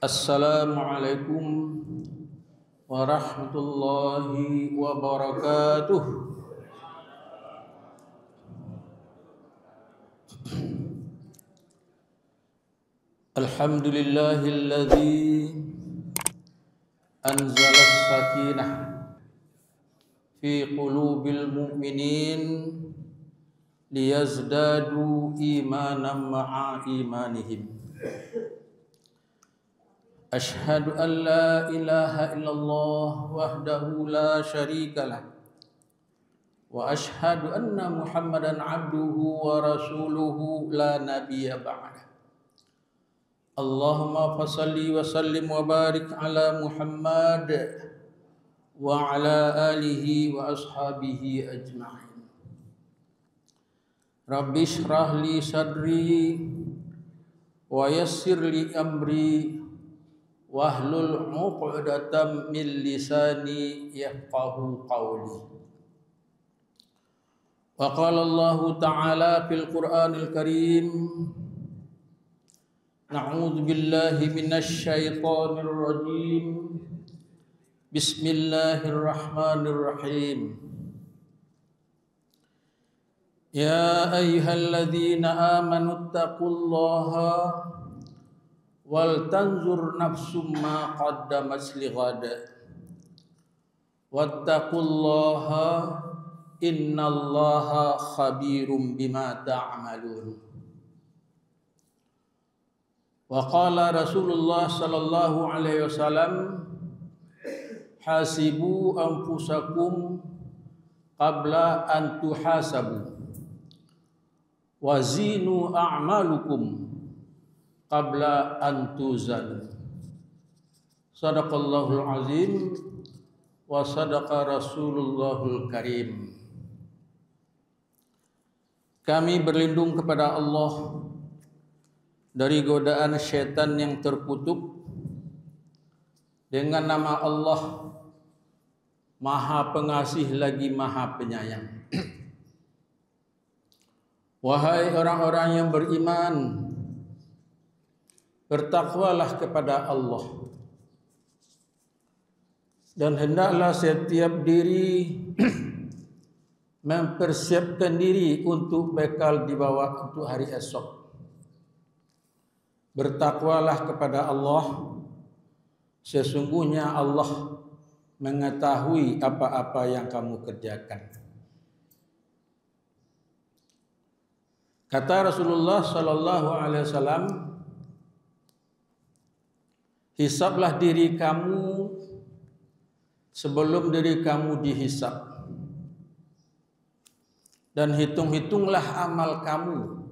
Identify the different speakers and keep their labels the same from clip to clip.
Speaker 1: Assalamualaikum warahmatullahi wabarakatuh. Alhamdulillahilladzi anzala as-sakinah fi qulubil mu'minin liyazdadu imanan ma'a imanihim. Ashhadu an la ilaha illallah wahdahu la syarika lah wa ashhadu anna Muhammadan abduhu wa rasuluhu la nabiyya ba'da. Allahumma fasalli wa sallim wa barik ala Muhammad wa ala alihi wa ashabihi ajma'in. Rabbi shrah li sadri wa yassir li amri wahlul 'uqdatam min lisani yafqahu qawli. Wa qala Allah ta'ala fil Qur'anil Karim, na'udzu billahi minasy syaithanir rajim. Bismillahirrahmanirrahim. Ya ayyuhalladzina amanu taqullaha wal tanzur nafsum ma qaddamat lighad wattaqullaha innallaha khabirum bima ta'malun. Wa qala Rasulullah sallallahu alaihi wasallam, hasibu anfusakum qabla an tuhasabu wazinu a'malukum qabla an tuzan. Sadaqallahul azim wa sadaqa Rasulullahul karim. Kami berlindung kepada Allah dari godaan syaitan yang terkutuk dengan nama Allah, Maha Pengasih lagi Maha Penyayang. Wahai orang-orang yang beriman, bertakwalah kepada Allah dan hendaklah setiap diri mempersiapkan diri untuk bekal dibawa untuk hari esok. Bertakwalah kepada Allah, sesungguhnya Allah mengetahui apa-apa yang kamu kerjakan. Kata Rasulullah sallallahu alaihi wasallam, hisablah diri kamu sebelum diri kamu dihisab, dan hitung-hitunglah amal kamu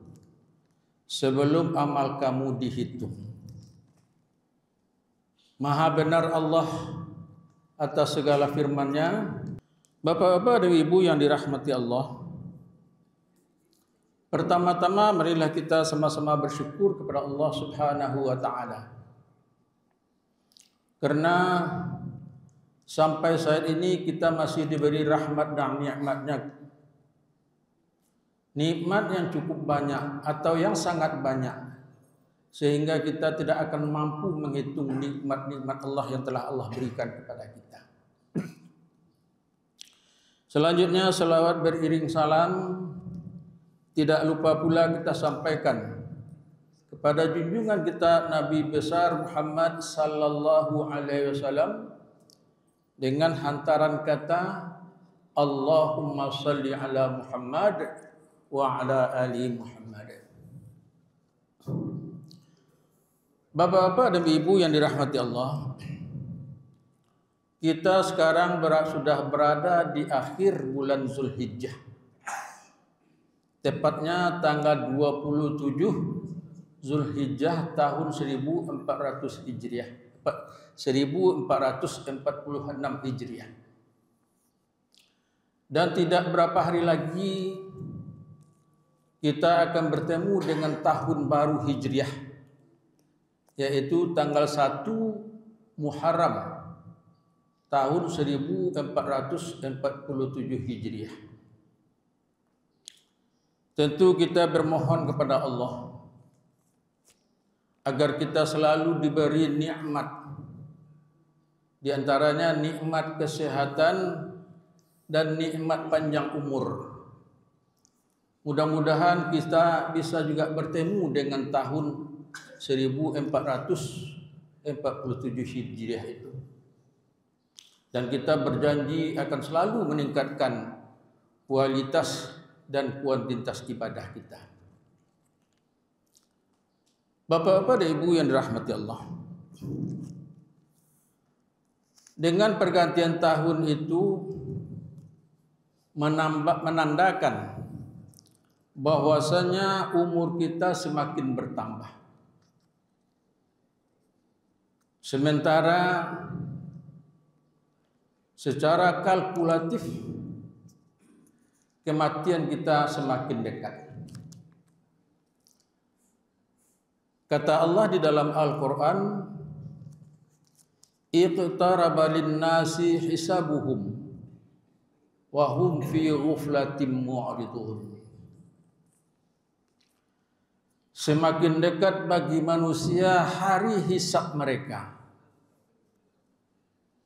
Speaker 1: sebelum amal kamu dihitung. Maha benar Allah atas segala firman-Nya. Bapak-bapak dan ibu yang dirahmati Allah, pertama-tama marilah kita sama-sama bersyukur kepada Allah Subhanahu wa taala. Karena sampai saat ini kita masih diberi rahmat dan nikmat-Nya. Nikmat yang cukup banyak atau yang sangat banyak, sehingga kita tidak akan mampu menghitung nikmat-nikmat Allah yang telah Allah berikan kepada kita. Selanjutnya selawat beriring salam tidak lupa pula kita sampaikan kepada junjungan kita Nabi besar Muhammad sallallahu alaihi wasallam dengan hantaran kata Allahumma salli ala Muhammad wa ala ali Muhammad. Bapak-bapak dan ibu yang dirahmati Allah, kita sekarang sudah berada di akhir bulan Zulhijjah, tepatnya tanggal 27 Zulhijjah tahun 1400 Hijriah, 1446 Hijriah. Dan tidak berapa hari lagi kita akan bertemu dengan tahun baru Hijriah, yaitu tanggal 1 Muharram tahun 1447 Hijriah. Tentu kita bermohon kepada Allah agar kita selalu diberi nikmat, di antaranya nikmat kesehatan dan nikmat panjang umur. Mudah-mudahan kita bisa juga bertemu dengan tahun 1447 Hijriah itu. Dan kita berjanji akan selalu meningkatkan kualitas dan kuantitas ibadah kita. Bapak-bapak dan ibu yang dirahmati Allah, dengan pergantian tahun itu menandakan bahwasanya umur kita semakin bertambah. Sementara secara kalkulatif kematian kita semakin dekat. Kata Allah di dalam Al-Quran, iqtaraba lin-nasi hisabuhum wa hum fi ghuflatin mu'ridun. Semakin dekat bagi manusia hari hisab mereka,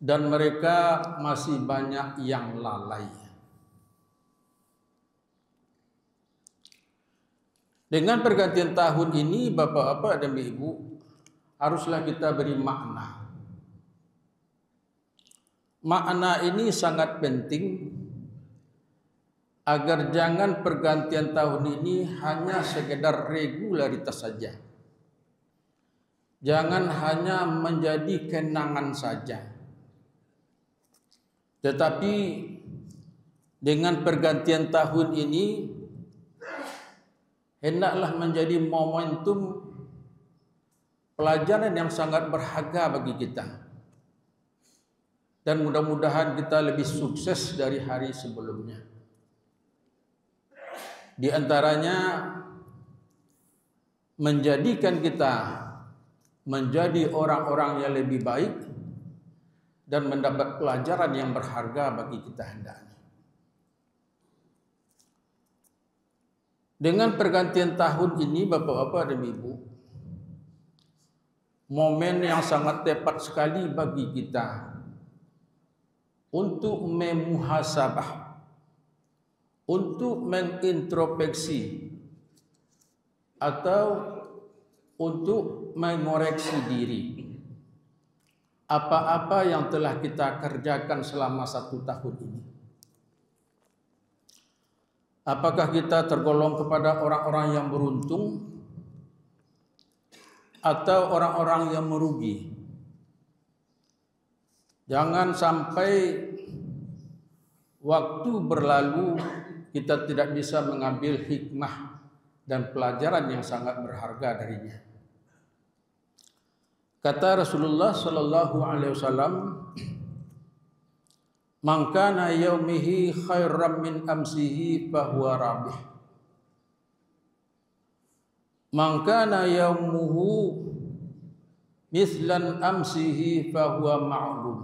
Speaker 1: dan mereka masih banyak yang lalai. Dengan pergantian tahun ini, bapak-bapak dan ibu, haruslah kita beri makna. Makna ini sangat penting agar jangan pergantian tahun ini hanya sekedar regularitas saja. Jangan hanya menjadi kenangan saja. Tetapi dengan pergantian tahun ini hendaklah menjadi momentum pelajaran yang sangat berharga bagi kita. Dan mudah-mudahan kita lebih sukses dari hari sebelumnya. Di antaranya menjadikan kita menjadi orang-orang yang lebih baik dan mendapat pelajaran yang berharga bagi kita hendaknya. Dengan pergantian tahun ini, bapak-bapak dan ibu, momen yang sangat tepat sekali bagi kita untuk memuhasabah, untuk mengintrospeksi atau untuk mengoreksi diri. Apa-apa yang telah kita kerjakan selama 1 tahun ini. Apakah kita tergolong kepada orang-orang yang beruntung atau orang-orang yang merugi? Jangan sampai waktu berlalu kita tidak bisa mengambil hikmah dan pelajaran yang sangat berharga darinya. Kata Rasulullah sallallahu alaihi wasallam, "Man kana yaumihi khairam min amsihi fahuwa rabih. Man kana yaumuhu mislan amsihi fahuwa ma'lum.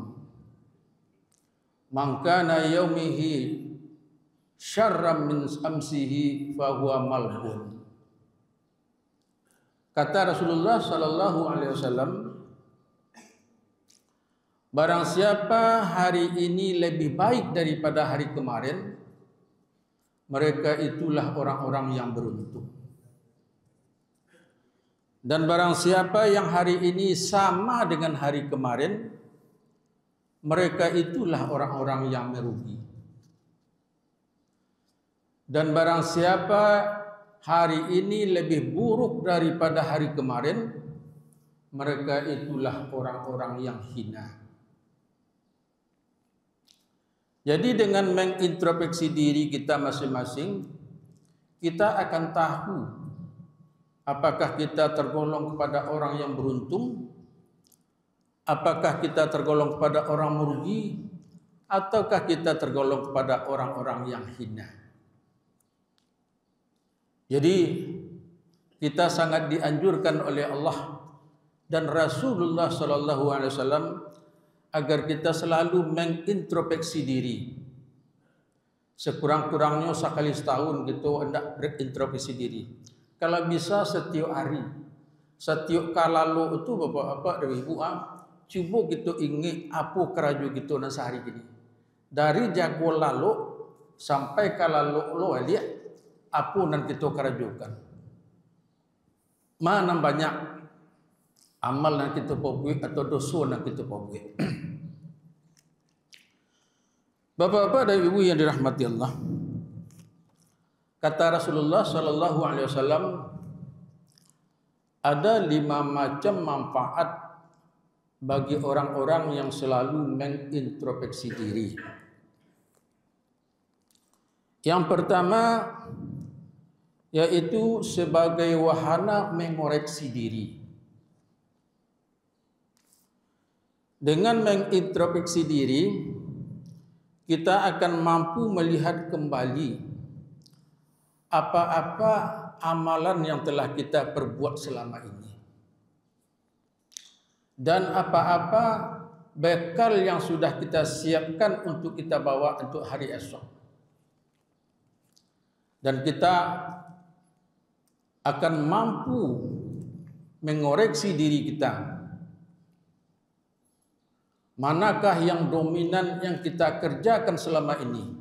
Speaker 1: Man kana yaumihi syarram min amsihi fahuwa malbun." Kata Rasulullah sallallahu alaihi wasallam, barang siapa hari ini lebih baik daripada hari kemarin, mereka itulah orang-orang yang beruntung. Dan barang siapa yang hari ini sama dengan hari kemarin, mereka itulah orang-orang yang merugi. Dan barang siapa hari ini lebih buruk daripada hari kemarin, mereka itulah orang-orang yang hina. Jadi dengan mengintrospeksi diri kita masing-masing, kita akan tahu apakah kita tergolong kepada orang yang beruntung, apakah kita tergolong kepada orang merugi, ataukah kita tergolong kepada orang-orang yang hina. Jadi kita sangat dianjurkan oleh Allah dan Rasulullah sallallahu alaihi wasallam agar kita selalu mengintrospeksi diri. Sekurang-kurangnya sekali setahun gitu hendak berintrospeksi diri. Kalau bisa setiap hari, setiap kalalu itu bapak-bapak dan ibu, cuba kita ingat apa keraju kita nang sehari ini. Dari jago lalu sampai kalalu lo lihat apa nan kita kerajukan. Mana banyak amal yang kita buat atau dosa yang kita buat. Bapak-bapak dan ibu yang dirahmati Allah, kata Rasulullah Sallallahu Alaihi Wasallam, ada 5 macam manfaat bagi orang-orang yang selalu mengintrospeksi diri. Yang pertama yaitu sebagai wahana mengoreksi diri. Dengan mengintrospeksi diri, kita akan mampu melihat kembali apa-apa amalan yang telah kita perbuat selama ini dan apa-apa bekal yang sudah kita siapkan untuk kita bawa untuk hari esok. Dan kita akan mampu mengoreksi diri kita. Manakah yang dominan yang kita kerjakan selama ini?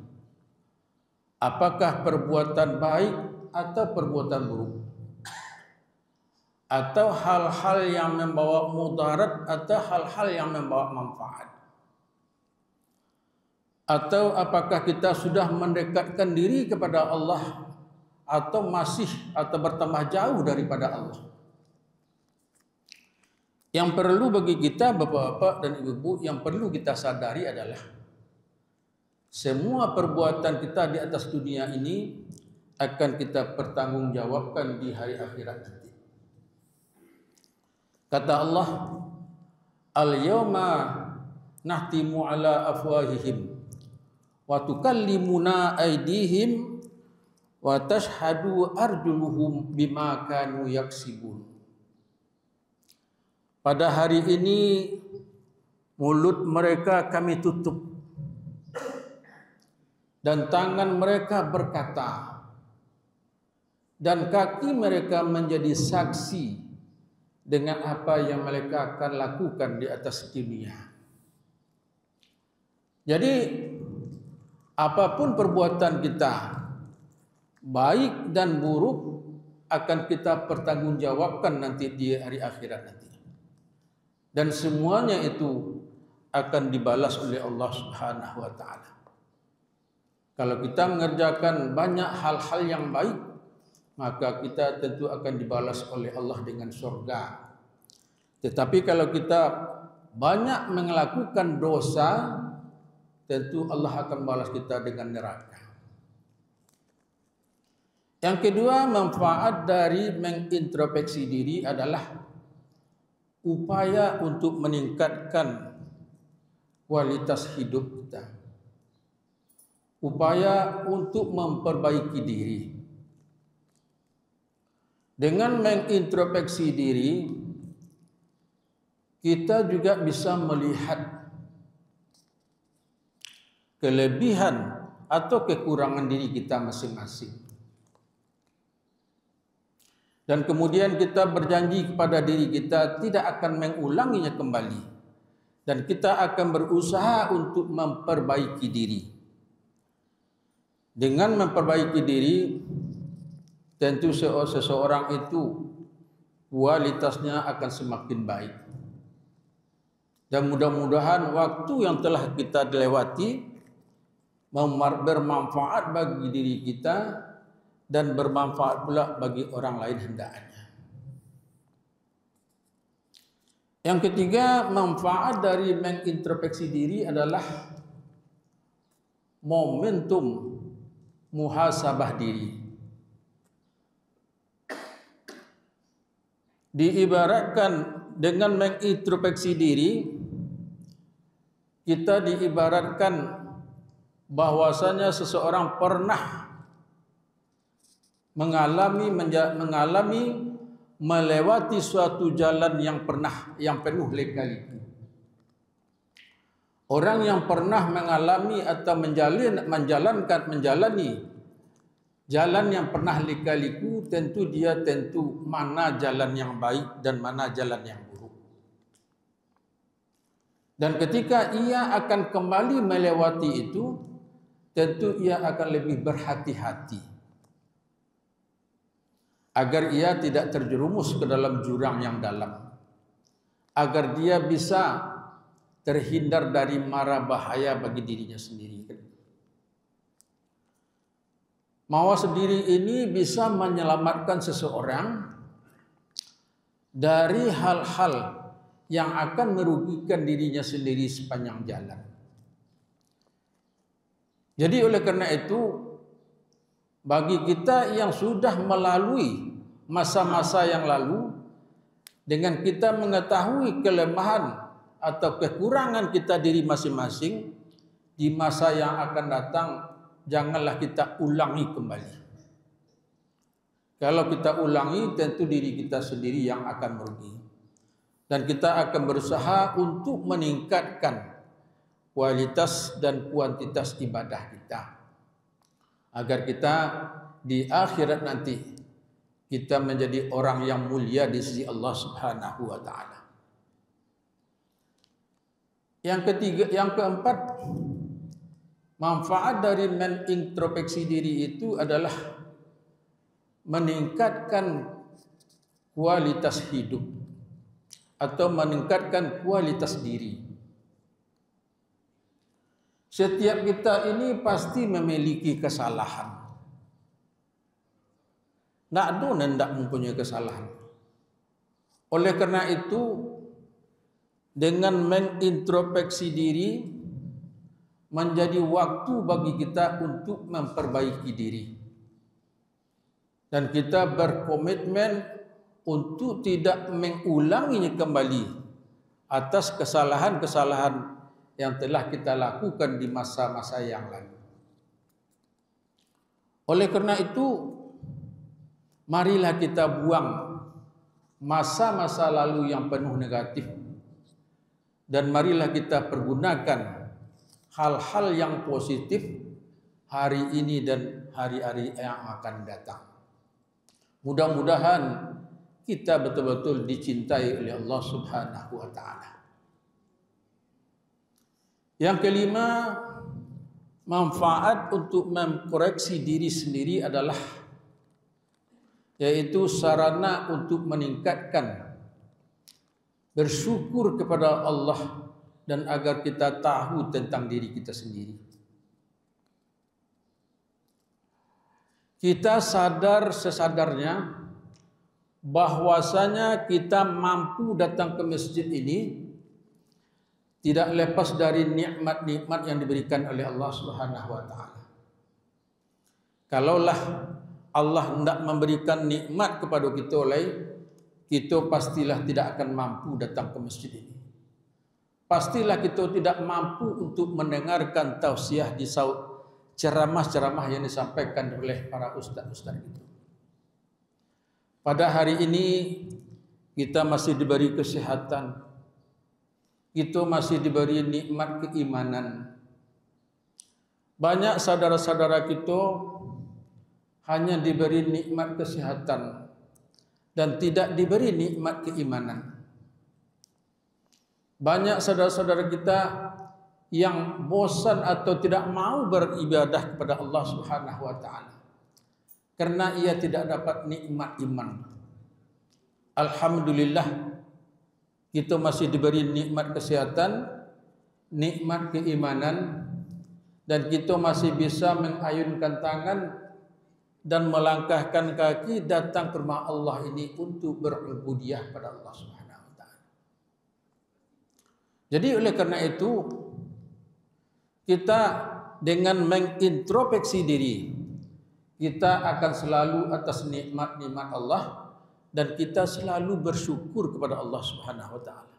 Speaker 1: Apakah perbuatan baik atau perbuatan buruk? Atau hal-hal yang membawa mudarat atau hal-hal yang membawa manfaat? Atau apakah kita sudah mendekatkan diri kepada Allah atau masih atau bertambah jauh daripada Allah? Yang perlu bagi kita bapak-bapak dan ibu-ibu, yang perlu kita sadari adalah semua perbuatan kita di atas dunia ini akan kita pertanggungjawabkan di hari akhirat nanti. Kata Allah, al-yawma nahtimu ala afwahihim wa tukallimuna aydihim wa tashhadu arjuluhum bima kanu yaksibun. Pada hari ini mulut mereka kami tutup dan tangan mereka berkata dan kaki mereka menjadi saksi dengan apa yang mereka akan lakukan di atas dunia. Jadi apapun perbuatan kita, baik dan buruk, akan kita pertanggungjawabkan nanti di hari akhirat nanti. Dan semuanya itu akan dibalas oleh Allah Subhanahu wa taala. Kalau kita mengerjakan banyak hal-hal yang baik, maka kita tentu akan dibalas oleh Allah dengan surga. Tetapi kalau kita banyak melakukan dosa, tentu Allah akan balas kita dengan neraka. Yang kedua, manfaat dari mengintrospeksi diri adalah upaya untuk meningkatkan kualitas hidup kita. Upaya untuk memperbaiki diri. Dengan mengintrospeksi diri, kita juga bisa melihat kelebihan atau kekurangan diri kita masing-masing. Dan kemudian kita berjanji kepada diri kita tidak akan mengulanginya kembali. Dan kita akan berusaha untuk memperbaiki diri. Dengan memperbaiki diri, tentu seseorang itu kualitasnya akan semakin baik. Dan mudah-mudahan waktu yang telah kita lewati bermanfaat bagi diri kita dan bermanfaat pula bagi orang lain hendaknya. Yang ketiga, manfaat dari mengintrospeksi diri adalah momentum muhasabah diri. Diibaratkan dengan mengintrospeksi diri, kita diibaratkan bahwasanya seseorang pernah mengalami melewati suatu jalan yang penuh lika-liku. Orang yang pernah mengalami atau menjalani Jalan yang pernah lika-liku tentu mana jalan yang baik dan mana jalan yang buruk. Dan ketika ia akan kembali melewati itu, tentu ia akan lebih berhati-hati agar ia tidak terjerumus ke dalam jurang yang dalam, agar dia bisa terhindar dari mara bahaya bagi dirinya sendiri. Mawas diri ini bisa menyelamatkan seseorang dari hal-hal yang akan merugikan dirinya sendiri sepanjang jalan. Jadi oleh karena itu, bagi kita yang sudah melalui masa-masa yang lalu, dengan kita mengetahui kelemahan atau kekurangan kita diri masing-masing, di masa yang akan datang, janganlah kita ulangi kembali. Kalau kita ulangi, tentu diri kita sendiri yang akan merugi. Dan kita akan berusaha untuk meningkatkan kualitas dan kuantitas ibadah kita, agar kita di akhirat nanti kita menjadi orang yang mulia di sisi Allah Subhanahu wa taala. Yang keempat, manfaat dari menintrospeksi diri itu adalah meningkatkan kualitas hidup atau meningkatkan kualitas diri. Setiap kita ini pasti memiliki kesalahan. Tidak ada yang tidak mempunyai kesalahan. Oleh karena itu, dengan menintrospeksi diri menjadi waktu bagi kita untuk memperbaiki diri. Dan kita berkomitmen untuk tidak mengulanginya kembali atas kesalahan-kesalahan yang telah kita lakukan di masa-masa yang lalu. Oleh karena itu, marilah kita buang masa-masa lalu yang penuh negatif, dan marilah kita pergunakan hal-hal yang positif hari ini dan hari-hari yang akan datang. Mudah-mudahan kita betul-betul dicintai oleh Allah Subhanahu wa taala. Yang kelima, manfaat untuk mengkoreksi diri sendiri adalah yaitu sarana untuk meningkatkan bersyukur kepada Allah dan agar kita tahu tentang diri kita sendiri. Kita sadar sesadarnya bahwasanya kita mampu datang ke masjid ini tidak lepas dari nikmat-nikmat yang diberikan oleh Allah Subhanahu wa taala. Kalaulah Allah hendak memberikan nikmat kepada kita pastilah tidak akan mampu datang ke masjid ini. Pastilah kita tidak mampu untuk mendengarkan tausiah di ceramah-ceramah yang disampaikan oleh para ustaz-ustaz itu. Pada hari ini kita masih diberi kesehatan, kita masih diberi nikmat keimanan. Banyak saudara-saudara kita hanya diberi nikmat kesehatan dan tidak diberi nikmat keimanan. Banyak saudara-saudara kita yang bosan atau tidak mau beribadah kepada Allah Subhanahu wa taala karena ia tidak dapat nikmat iman. Alhamdulillah, kita masih diberi nikmat kesehatan, nikmat keimanan, dan kita masih bisa mengayunkan tangan dan melangkahkan kaki datang ke rumah Allah ini untuk berubudiyah pada Allah Subhanahu wa taala. Jadi oleh karena itu, kita dengan mengintrospeksi diri, kita akan selalu atas nikmat-nikmat Allah dan kita selalu bersyukur kepada Allah Subhanahu wa taala.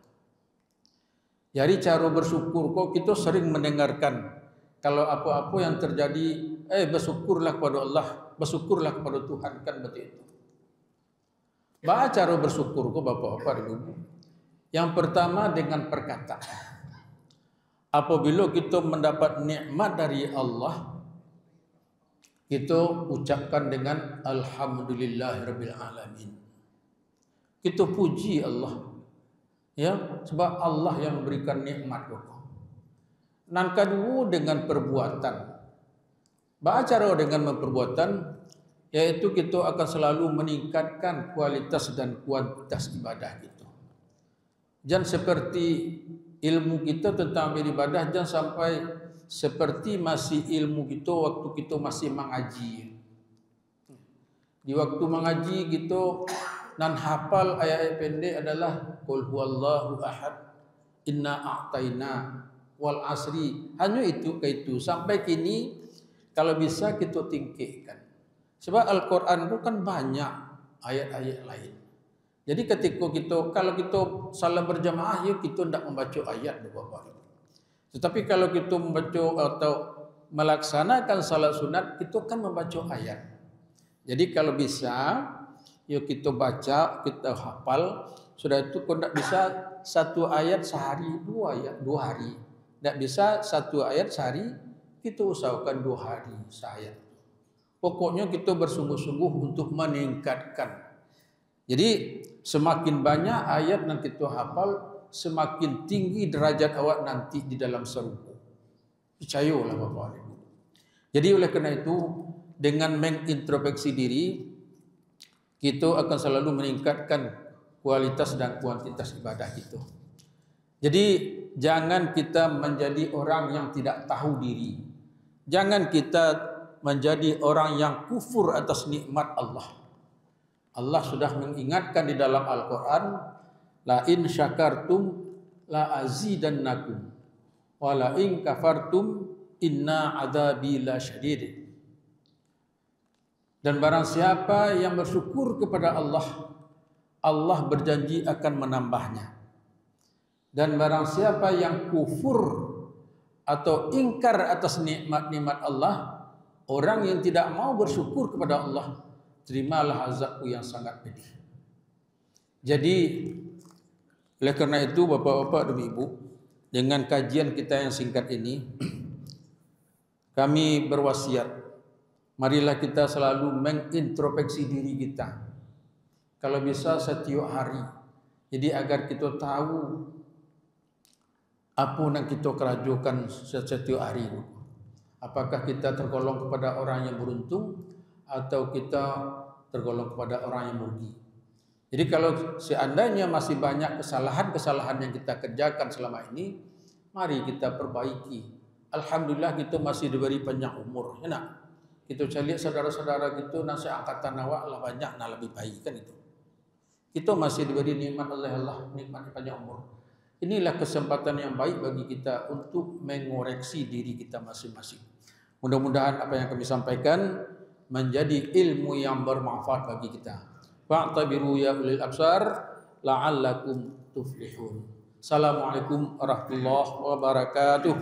Speaker 1: Jadi cara bersyukur kok kita sering mendengarkan kalau apa-apa yang terjadi, bersyukurlah kepada Allah, bersyukurlah kepada Tuhan, kan betul itu. Baca cara bersyukur kok Bapak-bapak dan Ibu. Yang pertama dengan perkataan. Apabila kita mendapat nikmat dari Allah, kita ucapkan dengan alhamdulillahirabbil alamin. Kita puji Allah. Ya, sebab Allah yang memberikan nikmat itu. Nan kedua dengan perbuatan. Cara dengan memperbuatan yaitu kita akan selalu meningkatkan kualitas dan kuantitas ibadah kita. Jangan seperti ilmu kita tentang beribadah, jangan sampai seperti masih ilmu kita waktu kita masih mengaji. Di waktu mengaji kita nan hafal ayat-ayat pendek adalah qul huwallahu ahad, inna a'taina wal asri. Hanya itu ke itu. Sampai kini kalau bisa kita tingkatkan. Sebab Al-Quran itu kan banyak ayat-ayat lain. Jadi ketika kalau kita salat berjamaah, ya kita tidak membaca ayat Bapak. Tetapi kalau kita membaca atau melaksanakan salat sunat, kita kan membaca ayat. Jadi kalau bisa, yuk kita baca, kita hafal. Sudah itu kau tidak bisa satu ayat sehari, dua hari. Tidak bisa satu ayat sehari, kita usahakan 2 hari seayat. Pokoknya kita bersungguh-sungguh untuk meningkatkan. Jadi semakin banyak ayat yang kita hafal, semakin tinggi derajat awak nanti di dalam surga. Percayalah Bapak Ibu. Jadi oleh karena itu, dengan mengintrospeksi diri, kita akan selalu meningkatkan kualitas dan kuantitas ibadah kita. Jadi jangan kita menjadi orang yang tidak tahu diri. Jangan kita menjadi orang yang kufur atas nikmat Allah. Allah sudah mengingatkan di dalam Al-Quran, la in syakartum la azidannakum wa la in kafartum inna adzabi lasyadid. Dan barang siapa yang bersyukur kepada Allah, Allah berjanji akan menambahnya. Dan barang siapa yang kufur atau ingkar atas nikmat-nikmat Allah, orang yang tidak mau bersyukur kepada Allah, terimalah azabku yang sangat pedih. Jadi oleh karena itu Bapak-bapak dan Ibu, dengan kajian kita yang singkat ini, kami berwasiat, marilah kita selalu mengintrospeksi diri kita. Kalau bisa setiap hari. Jadi agar kita tahu apa yang kita kerajukan setiap hari. Apakah kita tergolong kepada orang yang beruntung atau kita tergolong kepada orang yang merugi. Jadi kalau seandainya masih banyak kesalahan-kesalahan yang kita kerjakan selama ini, mari kita perbaiki. Alhamdulillah kita masih diberi panjang umur. Ya nak? Kita lihat saudara-saudara kita nasi angkatan awak lah banyak, nah lebih baik kan itu. Kita masih diberi nikmat Allah, nikmat panjang umur. Inilah kesempatan yang baik bagi kita untuk mengoreksi diri kita masing-masing. Mudah-mudahan apa yang kami sampaikan menjadi ilmu yang bermanfaat bagi kita. Fa'tabiru ya ulil absar la'allakum tuflihun. Assalamualaikum warahmatullahi wabarakatuh.